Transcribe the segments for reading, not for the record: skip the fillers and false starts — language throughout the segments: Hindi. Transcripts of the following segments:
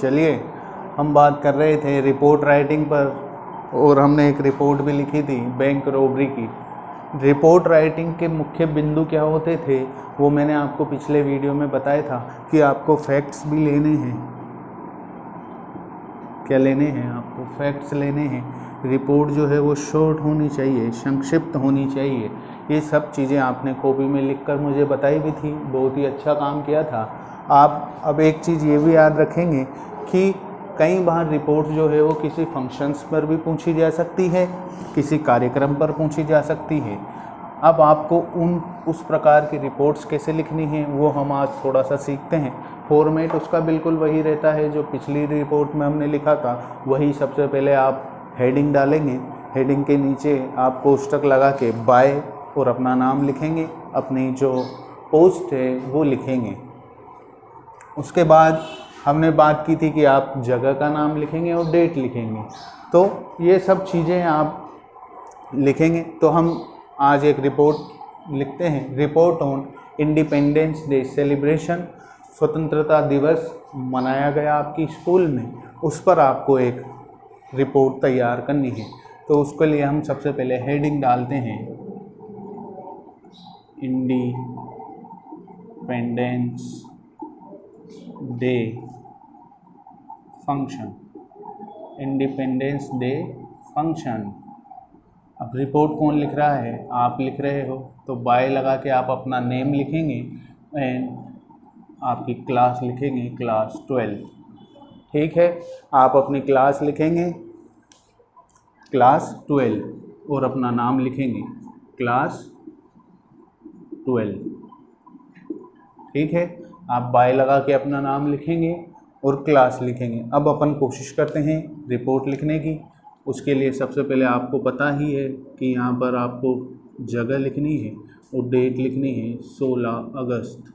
चलिए, हम बात कर रहे थे रिपोर्ट राइटिंग पर, और हमने एक रिपोर्ट भी लिखी थी बैंक रॉबरी की। रिपोर्ट राइटिंग के मुख्य बिंदु क्या होते थे वो मैंने आपको पिछले वीडियो में बताया था कि आपको फैक्ट्स भी लेने हैं। क्या लेने हैं? आपको फैक्ट्स लेने हैं। रिपोर्ट जो है वो शॉर्ट होनी चाहिए, संक्षिप्त होनी चाहिए। ये सब चीज़ें आपने कॉपी में लिखकर मुझे बताई भी थी, बहुत ही अच्छा काम किया था। आप अब एक चीज़ ये भी याद रखेंगे कि कई बार रिपोर्ट जो है वो किसी फंक्शंस पर भी पूछी जा सकती है, किसी कार्यक्रम पर पूछी जा सकती है। अब आपको उस प्रकार की रिपोर्ट्स कैसे लिखनी है वो हम आज थोड़ा सा सीखते हैं। फॉर्मेट उसका बिल्कुल वही रहता है जो पिछली रिपोर्ट में हमने लिखा था, वही। सबसे पहले आप हेडिंग डालेंगे, हेडिंग के नीचे आप कोष्टक लगा के बाय और अपना नाम लिखेंगे, अपनी जो पोस्ट है वो लिखेंगे। उसके बाद हमने बात की थी कि आप जगह का नाम लिखेंगे और डेट लिखेंगे। तो ये सब चीज़ें आप लिखेंगे। तो हम आज एक रिपोर्ट लिखते हैं, report on independence day celebration. स्वतंत्रता दिवस मनाया गया आपकी स्कूल में, उस पर आपको एक रिपोर्ट तैयार करनी है। तो उसके लिए हम सबसे पहले हेडिंग डालते हैं, independence day function. Independence day function. अब रिपोर्ट कौन लिख रहा है? आप लिख रहे हो, तो बाय लगा के आप अपना नेम लिखेंगे एंड आपकी क्लास लिखेंगे, क्लास 12। ठीक है, आप अपनी क्लास लिखेंगे क्लास 12 और अपना नाम लिखेंगे क्लास 12। ठीक है, आप बाय लगा के अपना नाम लिखेंगे और क्लास लिखेंगे। अब अपन कोशिश करते हैं रिपोर्ट लिखने की। उसके लिए सबसे पहले आपको पता ही है कि यहाँ पर आपको जगह लिखनी है और डेट लिखनी है 16 अगस्त।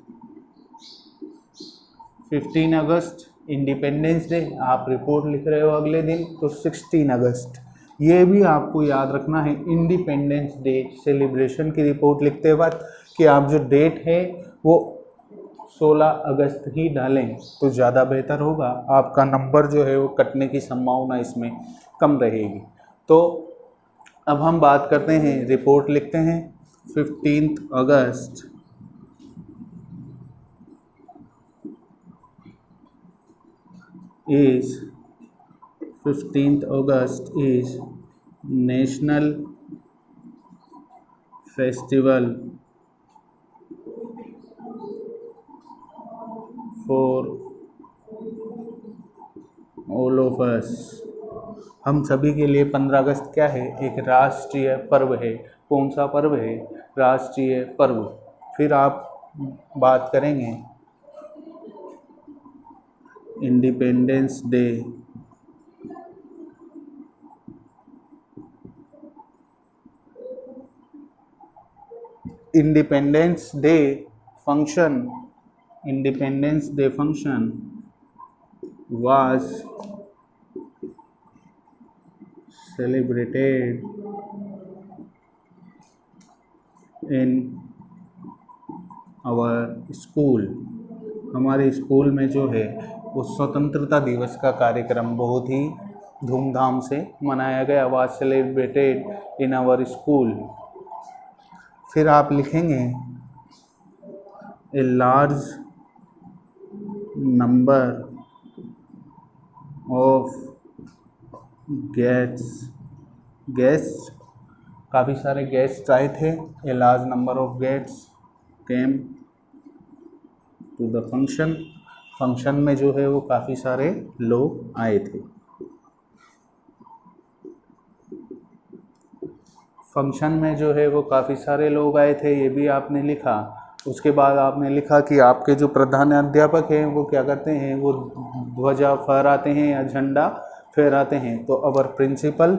15 अगस्त इंडिपेंडेंस डे, आप रिपोर्ट लिख रहे हो अगले दिन, तो 16 अगस्त। ये भी आपको याद रखना है इंडिपेंडेंस डे सेलिब्रेशन की रिपोर्ट लिखते वक्त कि आप जो डेट है वो 16 अगस्त ही डालें तो ज़्यादा बेहतर होगा। आपका नंबर जो है वो कटने की संभावना इसमें कम रहेगी। तो अब हम बात करते हैं, रिपोर्ट लिखते हैं 15 अगस्त is national festival for all of us. हम सभी के लिए 15 अगस्त क्या है? एक राष्ट्रीय पर्व है। कौन सा पर्व है? राष्ट्रीय पर्व। फिर आप बात करेंगे independence day independence day function. Independence day function was celebrated in our school। हमारे स्कूल में जो है वो स्वतंत्रता दिवस का कार्यक्रम बहुत ही धूमधाम से मनाया गया। was celebrated in our school। फिर आप लिखेंगे a large number of guest, काफ़ी सारे गेस्ट आए थे। A large number of guest came to the function. Function में जो है वो काफ़ी सारे लोग आए थे। फंक्शन में जो है वो काफ़ी सारे लोग आए थे, ये भी आपने लिखा। उसके बाद आपने लिखा कि आपके जो प्रधान अध्यापक हैं वो क्या करते हैं? वो ध्वजा फहराते हैं या झंडा फहराते हैं। तो our principal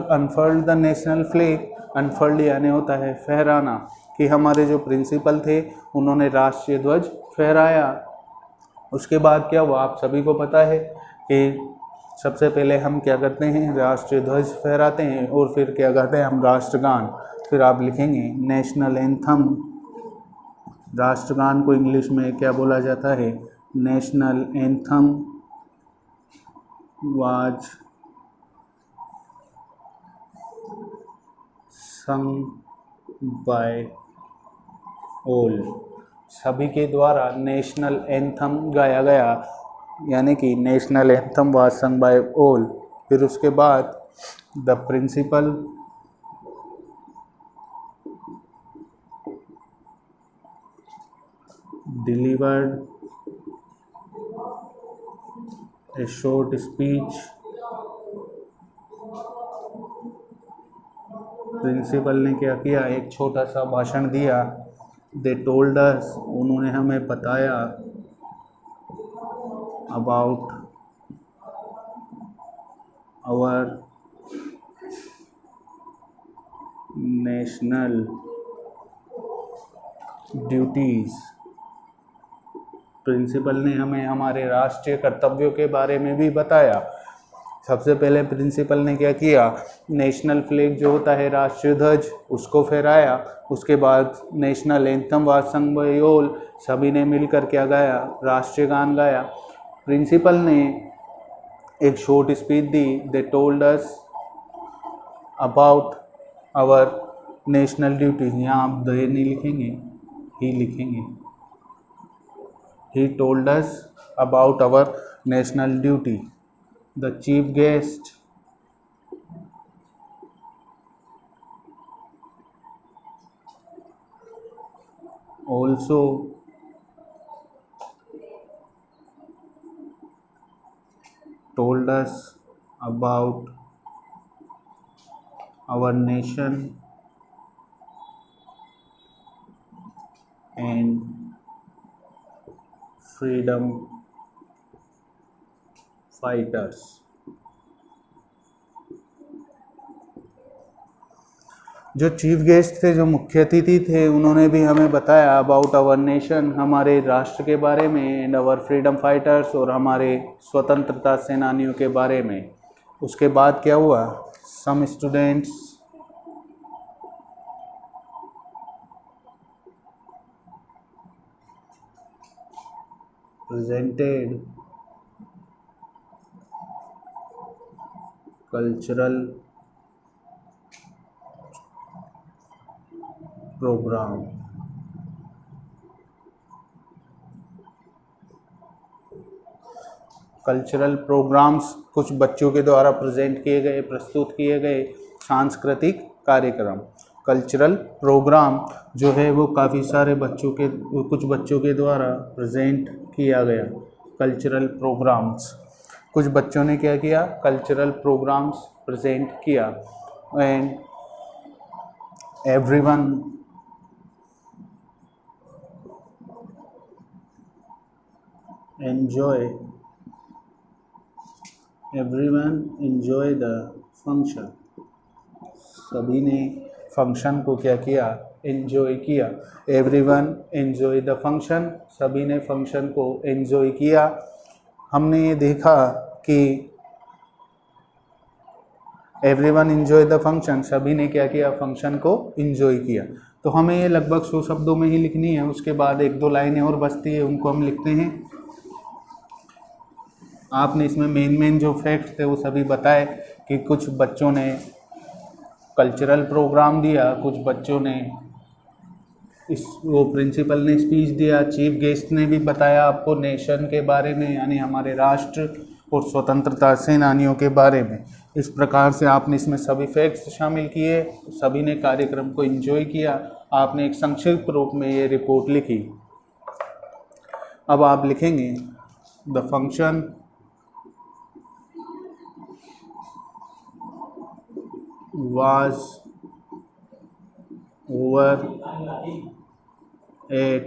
unfurled the national flag. Unfurled यानी होता है फहराना। कि हमारे जो प्रिंसिपल थे उन्होंने राष्ट्रीय ध्वज फहराया। उसके बाद क्या हुआ, आप सभी को पता है कि सबसे पहले हम क्या करते हैं, राष्ट्रीय ध्वज फहराते हैं और फिर क्या करते हैं, हम राष्ट्रगान। फिर आप लिखेंगे नेशनल एंथम। राष्ट्रगान को इंग्लिश में क्या बोला जाता है, national anthem was sung by all. सभी के द्वारा नेशनल एंथम गाया गया, यानी कि national anthem was sung by all. फिर उसके बाद the principal delivered a short speech. Principal ने क्या किया, एक छोटा सा भाषण दिया। दे टोल्ड अस, उन्होंने हमें बताया, about our national duties. Principal ने हमें हमारे राष्ट्रीय कर्तव्यों के बारे में भी बताया। सबसे पहले प्रिंसिपल ने क्या किया, नेशनल फ्लैग जो होता है राष्ट्रीय ध्वज उसको फहराया। उसके बाद national anthem was sung by all, सभी ने मिलकर क्या गाया, राष्ट्रीय गान गाया। प्रिंसिपल ने एक शॉर्ट स्पीच दी। They told us about our national duties. यहाँ आप दे नहीं लिखेंगे, ही लिखेंगे। He told us about our national duty. The chief guest also told us about our nation and freedom fighters। जो चीफ गेस्ट थे, जो मुख्य अतिथि थे, उन्होंने भी हमें बताया अबाउट आवर नेशन, हमारे राष्ट्र के बारे में, एंड आवर फ्रीडम फाइटर्स, और हमारे स्वतंत्रता सेनानियों के बारे में। उसके बाद क्या हुआ, some students presented cultural program. Cultural programs कुछ बच्चों के द्वारा प्रेजेंट किए गए, प्रस्तुत किए गए सांस्कृतिक कार्यक्रम। कल्चरल प्रोग्राम जो है वो काफ़ी सारे बच्चों के, कुछ बच्चों के द्वारा प्रेजेंट किया गया। कल्चरल प्रोग्राम्स, कुछ बच्चों ने क्या किया, कल्चरल प्रोग्राम्स प्रेजेंट किया। And everyone enjoy the function। सभी ने फंक्शन को क्या किया, एंजॉय किया। एवरीवन एंजॉय द फंक्शन, सभी ने फंक्शन को एंजॉय किया। हमने ये देखा कि एवरीवन एंजॉय द फंक्शन, सभी ने क्या किया, फंक्शन को एंजॉय किया। तो हमें ये लगभग 100 शब्दों में ही लिखनी है। उसके बाद 1-2 लाइनें और बचती है, उनको हम लिखते हैं। आपने इसमें मेन जो फैक्ट्स थे वो सभी बताए कि कुछ बच्चों ने कल्चरल प्रोग्राम दिया, कुछ बच्चों ने वो प्रिंसिपल ने स्पीच दिया, चीफ गेस्ट ने भी बताया आपको नेशन के बारे में, यानी हमारे राष्ट्र और स्वतंत्रता सेनानियों के बारे में। इस प्रकार से आपने इसमें सभी फैक्ट्स शामिल किए, सभी ने कार्यक्रम को एंजॉय किया। आपने एक संक्षिप्त रूप में ये रिपोर्ट लिखी। अब आप लिखेंगे the function was over at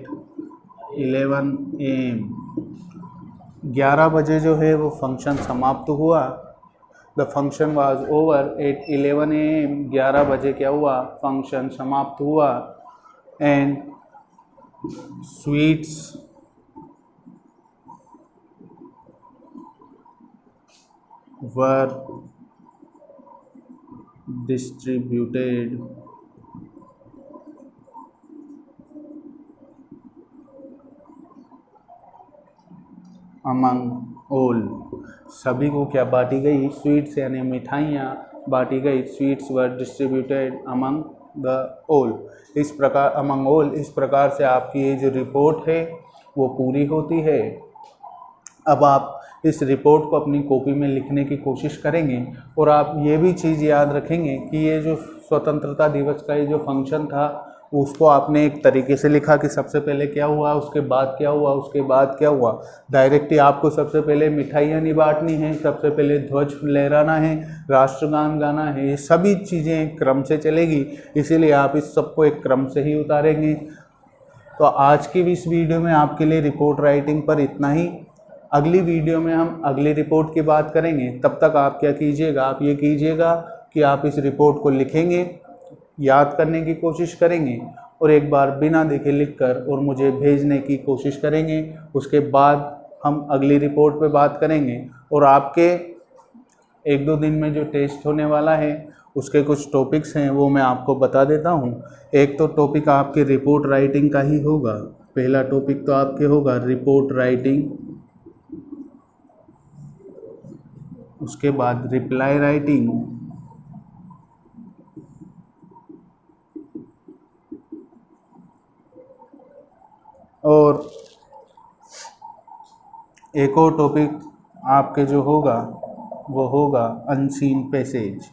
11 AM। 11 बजे जो है वो फंक्शन समाप्त हुआ। The function was over at 11 AM। 11 बजे क्या हुआ, फंक्शन समाप्त हुआ। and sweets were distributed among all। सभी को क्या बांटी गई? स्वीट्स यानी मिठाइयाँ बांटी गई। Sweets were distributed among the all. इस प्रकार अमंग ऑल, इस प्रकार से आपकी ये जो रिपोर्ट है वो पूरी होती है। अब आप इस रिपोर्ट को अपनी कॉपी में लिखने की कोशिश करेंगे और आप ये भी चीज़ याद रखेंगे कि ये जो स्वतंत्रता दिवस का ये जो फंक्शन था उसको आपने एक तरीके से लिखा कि सबसे पहले क्या हुआ, उसके बाद क्या हुआ, उसके बाद क्या हुआ। डायरेक्टली आपको सबसे पहले मिठाइयाँ नहीं बांटनी है, सबसे पहले ध्वज लहराना है, राष्ट्रगान गाना है, ये सभी चीज़ें क्रम से चलेगी, इसीलिए आप इस सबको एक क्रम से ही उतारेंगे। तो आज की इस वीडियो में आपके लिए रिपोर्ट राइटिंग पर इतना ही। अगली वीडियो में हम अगली रिपोर्ट की बात करेंगे। तब तक आप क्या कीजिएगा, आप ये कीजिएगा कि आप इस रिपोर्ट को लिखेंगे, याद करने की कोशिश करेंगे और एक बार बिना देखे लिखकर और मुझे भेजने की कोशिश करेंगे। उसके बाद हम अगली रिपोर्ट पे बात करेंगे और आपके 1-2 दिन में जो टेस्ट होने वाला है उसके कुछ टॉपिक्स हैं वो मैं आपको बता देता हूँ। एक तो टॉपिक आपके रिपोर्ट राइटिंग का ही होगा। पहला टॉपिक तो आपके होगा रिपोर्ट राइटिंग, उसके बाद रिप्लाई राइटिंग, और एक और टॉपिक आपके जो होगा वो होगा अनसीन पैसेज।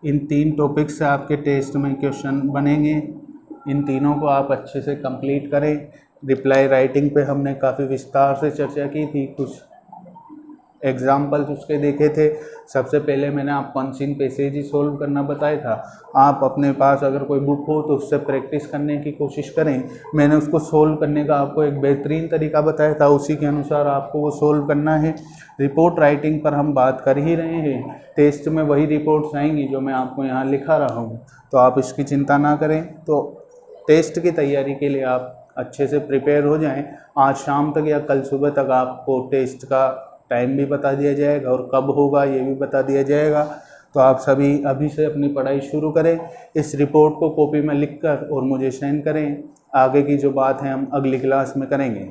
इन 3 टॉपिक से आपके टेस्ट में क्वेश्चन बनेंगे। इन तीनों को आप अच्छे से कंप्लीट करें। रिप्लाई राइटिंग पे हमने काफ़ी विस्तार से चर्चा की थी, कुछ एग्जाम्पल्स उसके देखे थे। सबसे पहले मैंने आपको अनसीन पैसेज ही सोल्व करना बताया था। आप अपने पास अगर कोई बुक हो तो उससे प्रैक्टिस करने की कोशिश करें। मैंने उसको सोल्व करने का आपको एक बेहतरीन तरीका बताया था, उसी के अनुसार आपको वो सोल्व करना है। रिपोर्ट राइटिंग पर हम बात कर ही रहे हैं, टेस्ट में वही रिपोर्ट्स आएंगी जो मैं आपको यहाँ लिखा रहा हूँ, तो आप इसकी चिंता ना करें। तो टेस्ट की तैयारी के लिए आप अच्छे से प्रिपेयर हो जाएं। आज शाम तक या कल सुबह तक आपको टेस्ट का टाइम भी बता दिया जाएगा और कब होगा ये भी बता दिया जाएगा। तो आप सभी अभी से अपनी पढ़ाई शुरू करें। इस रिपोर्ट को कॉपी में लिखकर और मुझे सेंड करें। आगे की जो बात है हम अगली क्लास में करेंगे।